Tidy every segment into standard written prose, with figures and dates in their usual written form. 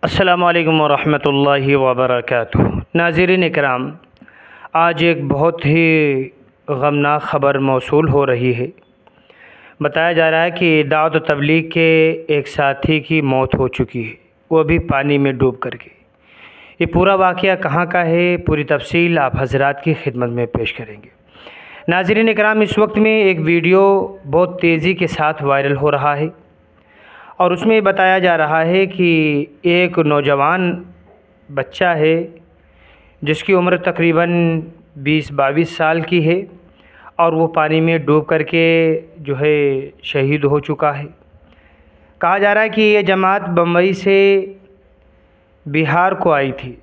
السلام علیکم ورحمۃ اللہ وبرکاتہ۔ ناظرین اکرام، آج ایک بہت ہی غمناک خبر موصول ہو رہی ہے۔ بتایا جا رہا ہے کہ دعوت و تبلیغ کے ایک ساتھی کی موت ہو چکی ہے، وہ بھی پانی میں ڈوب کر کے۔ یہ پورا واقعہ کہاں کا ہے، پوری تفصیل آپ حضرات کی خدمت میں پیش کریں گے۔ ناظرین اکرام، اس وقت میں ایک ویڈیو بہت تیزی کے ساتھ وائرل ہو رہا ہے، اور اس میں بتایا جا رہا ہے کہ ایک نوجوان بچہ ہے جس کی عمر تقریباً 20-22 سال کی ہے، اور وہ پانی میں ڈوب کر کے جو ہے شہید ہو چکا ہے۔ کہا جا رہا ہے کہ یہ جماعت بمبئی سے بہار کو آئی تھی،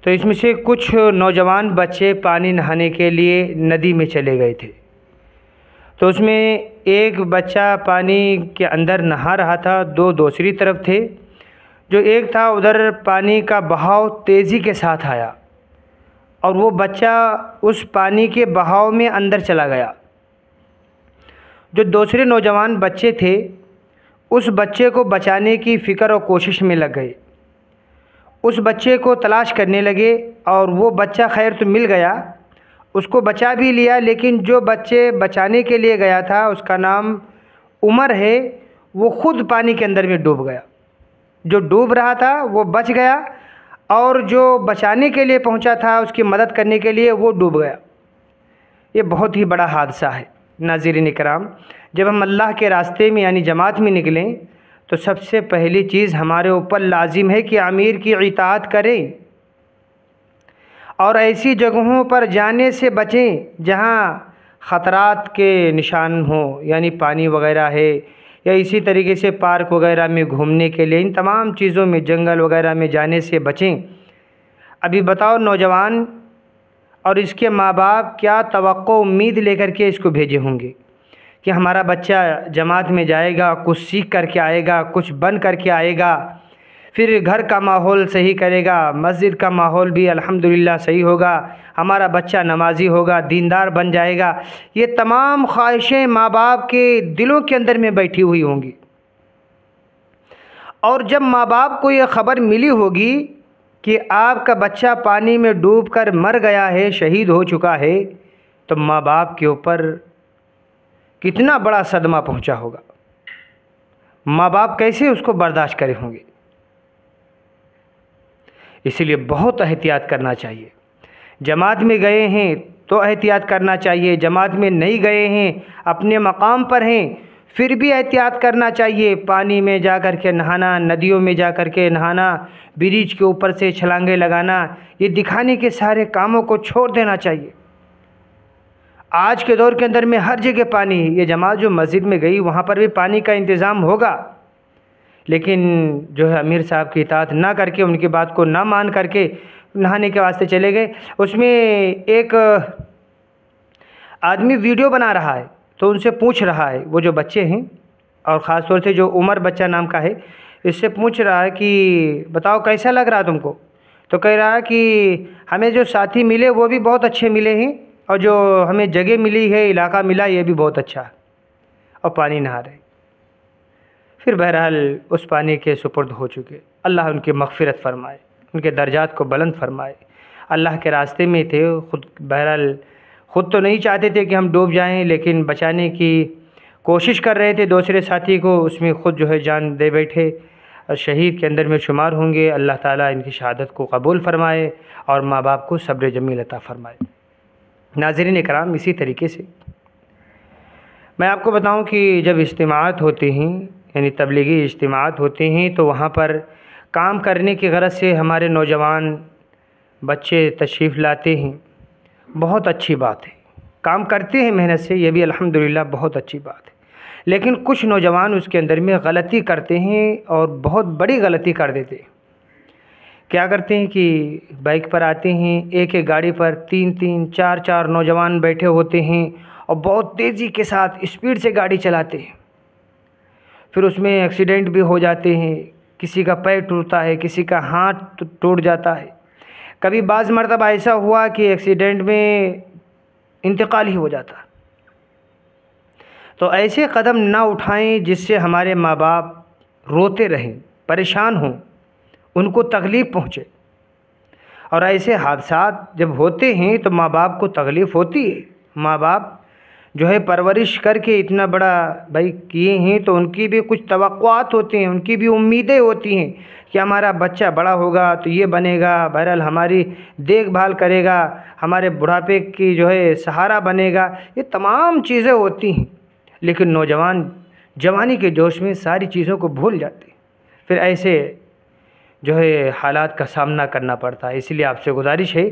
تو اس میں سے کچھ نوجوان بچے پانی نہانے کے لیے ندی میں چلے گئے تھے، تو اس میں ایک بچہ پانی کے اندر نہا رہا تھا، دو دوسری طرف تھے۔ جو ایک تھا ادھر پانی کا بہاؤ تیزی کے ساتھ آیا، اور وہ بچہ اس پانی کے بہاؤ میں اندر چلا گیا۔ جو دوسرے نوجوان بچے تھے اس بچے کو بچانے کی فکر اور کوشش میں لگ گئے، اس بچے کو تلاش کرنے لگے، اور وہ بچہ خیر تو مل گیا، اس کو بچا بھی لیا، لیکن جو بچے بچانے کے لیے گیا تھا اس کا نام عمر ہے، وہ خود پانی کے اندر میں ڈوب گیا۔ جو ڈوب رہا تھا وہ بچ گیا، اور جو بچانے کے لیے پہنچا تھا اس کی مدد کرنے کے لیے وہ ڈوب گیا۔ یہ بہت ہی بڑا حادثہ ہے۔ ناظرین کرام، جب ہم اللہ کے راستے میں یعنی جماعت میں نکلیں تو سب سے پہلی چیز ہمارے اوپر لازم ہے کہ امیر کی اطاعت کریں، اور ایسی جگہوں پر جانے سے بچیں جہاں خطرات کے نشان ہوں، یعنی پانی وغیرہ ہے، یا اسی طریقے سے پارک وغیرہ میں گھومنے کے لیے، ان تمام چیزوں میں جنگل وغیرہ میں جانے سے بچیں۔ ابھی بتاؤ، نوجوان اور اس کے ماں باپ کیا توقع امید لے کر کے اس کو بھیجے ہوں گے کہ ہمارا بچہ جماعت میں جائے گا، کچھ سیکھ کر کے آئے گا، کچھ بن کر کے آئے گا، پھر گھر کا ماحول صحیح کرے گا، مسجد کا ماحول بھی الحمدللہ صحیح ہوگا، ہمارا بچہ نمازی ہوگا، دیندار بن جائے گا۔ یہ تمام خواہشیں ماں باپ کے دلوں کے اندر میں بیٹھی ہوئی ہوں گی، اور جب ماں باپ کو یہ خبر ملی ہوگی کہ آپ کا بچہ پانی میں ڈوب کر مر گیا ہے، شہید ہو چکا ہے، تو ماں باپ کے اوپر کتنا بڑا صدمہ پہنچا ہوگا، ماں باپ کیسے اس کو برداشت کرے ہوں گے۔ اسی لیے بہت احتیاط کرنا چاہیے۔ جماعت میں گئے ہیں تو احتیاط کرنا چاہیے، جماعت میں نہیں گئے ہیں، اپنے مقام پر ہیں، پھر بھی احتیاط کرنا چاہیے۔ پانی میں جا کر کے نہانا، ندیوں میں جا کر کے نہانا، برج کے اوپر سے چھلانگیں لگانا، یہ دکھانے کے سارے کاموں کو چھوڑ دینا چاہیے۔ آج کے دور کے اندر میں ہر جگہ پانی ہے۔ یہ جماعت جو مسجد میں گئی وہاں پر بھی پانی کا انتظام ہوگا، لیکن جو ہے امیر صاحب کی اطاعت نہ کر کے، ان کی بات کو نہ مان کر کے نہانے کے واسطے چلے گئے۔ اس میں ایک آدمی ویڈیو بنا رہا ہے، تو ان سے پوچھ رہا ہے، وہ جو بچے ہیں اور خاص طور سے جو عمر بچہ نام کا ہے، اس سے پوچھ رہا ہے کہ بتاؤ کیسا لگ رہا تم کو؟ تو کہہ رہا ہے کہ ہمیں جو ساتھی ملے وہ بھی بہت اچھے ملے ہیں، اور جو ہمیں جگہ ملی ہے، علاقہ ملا، یہ بھی بہت اچھا ہے، اور پانی نہا رہے۔ پھر بہرحال اس پانی کے سپرد ہو چکے۔ اللہ ان کی مغفرت فرمائے، ان کے درجات کو بلند فرمائے۔ اللہ کے راستے میں تھے خود، بہرحال خود تو نہیں چاہتے تھے کہ ہم ڈوب جائیں، لیکن بچانے کی کوشش کر رہے تھے دوسرے ساتھی کو، اس میں خود جو ہے جان دے بیٹھے، شہید کے اندر میں شمار ہوں گے۔ اللہ تعالیٰ ان کی شہادت کو قبول فرمائے، اور ماں باپ کو صبر جمیل عطا فرمائے۔ ناظرین اکرام، اسی طریقے سے میں آپ کو بتاؤں کہ جب اجتماعات ہوتے ہیں، یعنی تبلیغی اجتماعات ہوتے ہیں، تو وہاں پر کام کرنے کی غرض سے ہمارے نوجوان بچے تشریف لاتے ہیں، بہت اچھی بات ہے، کام کرتے ہیں محنت سے، یہ بھی الحمدللہ بہت اچھی بات ہے۔ لیکن کچھ نوجوان اس کے اندر میں غلطی کرتے ہیں، اور بہت بڑی غلطی کر دیتے ہیں۔ کیا کرتے ہیں کہ بائک پر آتے ہیں، ایک ایک گاڑی پر 3 4 نوجوان بیٹھے ہوتے ہیں، اور بہت تیزی کے ساتھ اسپیڈ سے گاڑی چلاتے ہیں۔ پھر اس میں ایکسیڈنٹ بھی ہو جاتے ہیں، کسی کا پیر ٹوٹتا ہے، کسی کا ہاتھ ٹوٹ جاتا ہے۔ کبھی بعض مرتبہ ایسا ہوا کہ ایکسیڈنٹ میں انتقال ہی ہو جاتا۔ تو ایسے قدم نہ اٹھائیں جس سے ہمارے ماں باپ روتے رہیں، پریشان ہوں۔ ان کو تکلیف پہنچے۔ اور ایسے حادثات جب ہوتے ہیں تو ماں باپ کو تکلیف ہوتی ہے۔ ماں باپ جو ہے پرورش کر کے اتنا بڑا بھائی کیے ہیں تو ان کی بھی کچھ توقعات ہوتی ہیں، ان کی بھی امیدیں ہوتی ہیں کہ ہمارا بچہ بڑا ہوگا تو یہ بنے گا، بہرحال ہماری دیکھ بھال کرے گا، ہمارے بڑھاپے کی جو ہے سہارا بنے گا، یہ تمام چیزیں ہوتی ہیں۔ لیکن نوجوان جوانی کے جوش میں ساری چیزوں کو بھول جاتے ہیں، پھر ایسے جو ہے حالات کا سامنا کرنا پڑتا ہے۔ اس لیے آپ سے گزارش ہے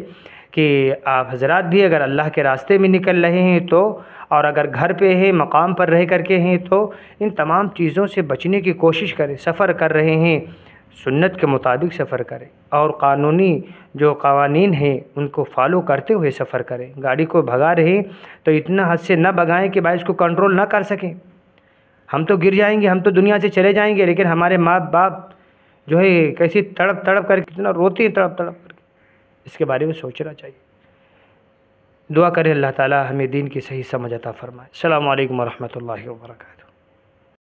کہ آپ حضرات بھی اگر اللہ کے راستے میں نکل رہے ہیں تو، اور اگر گھر پہ ہیں، مقام پر رہ کر کے ہیں، تو ان تمام چیزوں سے بچنے کی کوشش کریں۔ سفر کر رہے ہیں سنت کے مطابق سفر کریں، اور قانونی جو قوانین ہیں ان کو فالو کرتے ہوئے سفر کریں۔ گاڑی کو بھگا رہے ہیں تو اتنا حد سے نہ بھگائیں کہ بھائی اس کو کنٹرول نہ کر سکیں۔ ہم تو گر جائیں گے، ہم تو دنیا سے چلے جائیں گے، لیکن ہمارے ماں باپ جو ہے کیسی تڑپ تڑپ کر کتنا روتی ہیں، تڑپ تڑپ کر کے، اس کے بارے میں سوچنا چاہیے۔ دعا کریں اللہ تعالی ہمیں دین کی صحیح سمجھ عطا فرمائے۔ السلام علیکم ورحمۃ اللہ وبرکاتہ۔